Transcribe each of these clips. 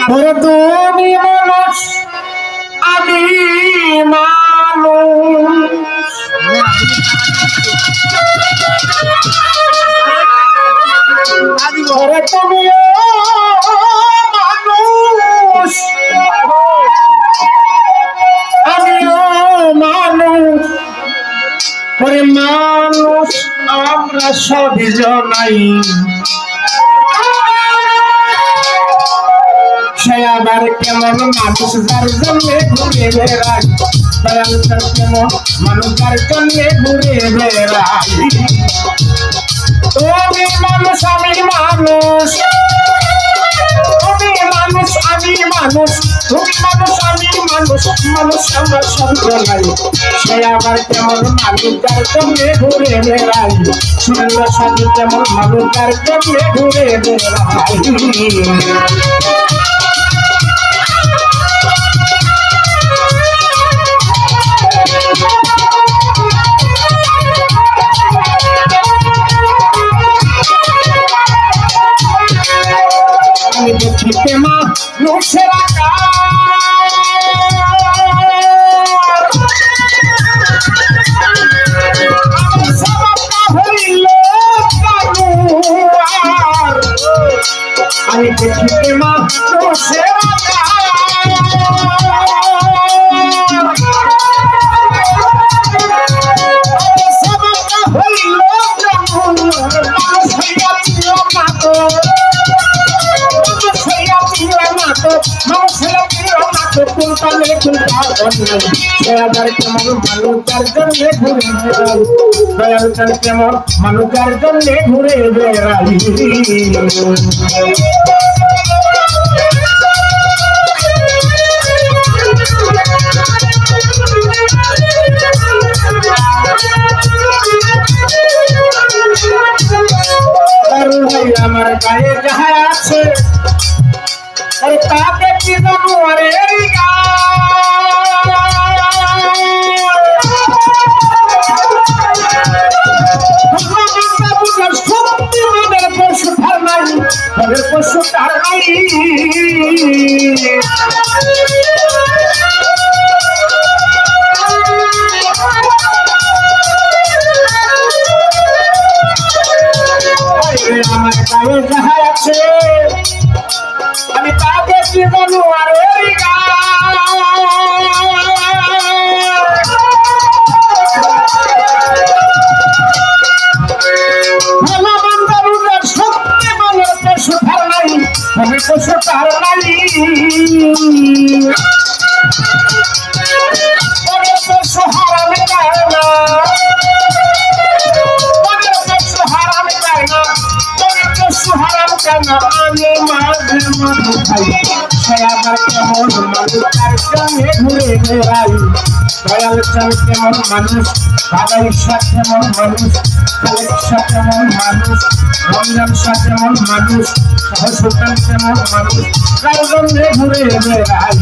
ওরে তুমি মানুষ আমি মানুষ ওরে তুমিও মানুষ আমিও মানুষ ওরে মানুষ আমরা সবই জনাই সে আবার কেমন মানুষ যার জন্য ঘুরে বেড়ায় দয়াল কেমন মানুষ যার জন্য ঘুরে বেড়ায় তুমি মানুষ আমি মানুষ তুমি মানুষ আমি মানুষ তুমি মানুষ আমি মানুষ মানুষ আমরা সব জনাই সে আবার কেমন মানুষ যার জন্য ঘুরে বেড়ায় সুরেন্দ্র সাথী কেমন মানুষ যার জন্য ঘুরে বেড়ায় আমি দেখিতে মানুষের আমি দেখিতে মানুষের কেমন মানুষ যার জন্য ঘুরে বেড়াই আমার গায়ে যাহা আছে আরে তাকে কি জানো আরে পশু তার নাই আমার গায়ে যাহা আছে আমি তাকে কি জানো আর আমি পশু তার নাই পশু হারামে যায় না পশু হারামে যায় না পশু হারাম কেন আমি মাঝে মধু খাই সে আবার কেমন মানুষ তার সঙ্গে ঘুরে বেড়াই দয়াল চাল কেমন মানুষ বাবা ঈশা কেমন মানুষ খালেদ শাহ কেমন মানুষ রমজান শাহ কেমন মানুষ সুলতান কেমন মানুষ তার জন্য ঘুরে বেড়াই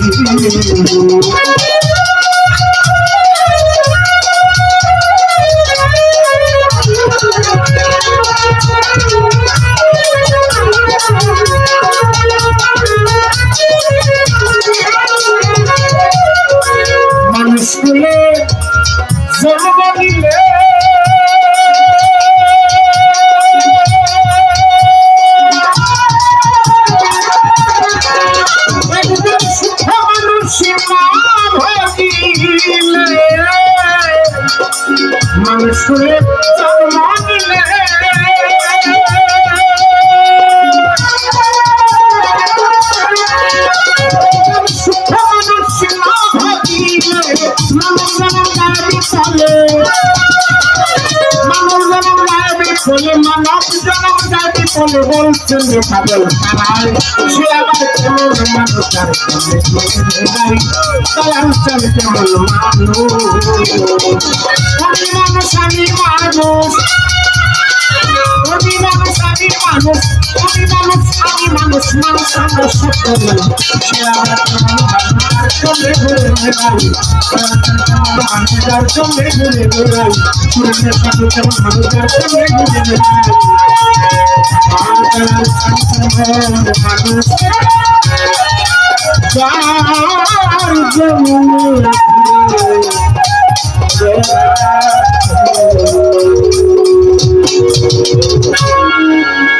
মানুষ বলে জন্ম দিলে মানুষ বলে জন্ম দিলে মানব জনম যাবে বলে বলছেন পাগল সে আবার কেমন মানুষ কেমন মানুষ আমি মানুষ মানুষ আমি মানুষ মানুষ আমি মানুষ মানুষ আমরা সত্য সে আবার চলে ঘুরে বেড়াই মানুষের চলে ঘুরে বেড়াই সুরেন্দ্রের সাথে কেমন মানুষের চলে ঘুরে বেড়াই মানুষ চার জমিনে ঘুরে বেড়াই।